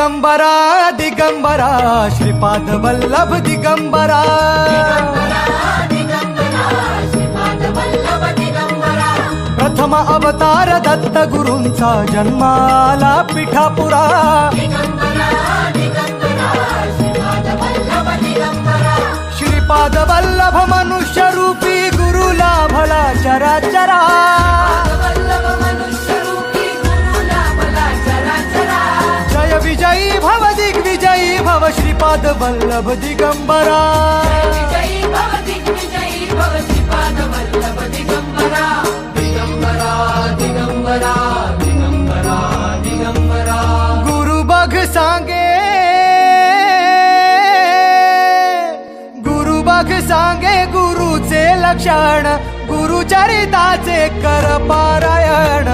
दिगंबरा दिगंबरा श्रीपाद वल्लभ दिगंबरा प्रथम अवतार दत्त गुरूंचा जन्माला पिठापुरा श्रीपाद वल्लभ मनुष्य रूपी गुरु लाभला चराचरा जय विजयी भव दिग्विजयी भव श्रीपाद वल्लभ दिगंबरा गुरु बघ सांगे गुरुचे लक्षण गुरुचरिताचे कर पारायण।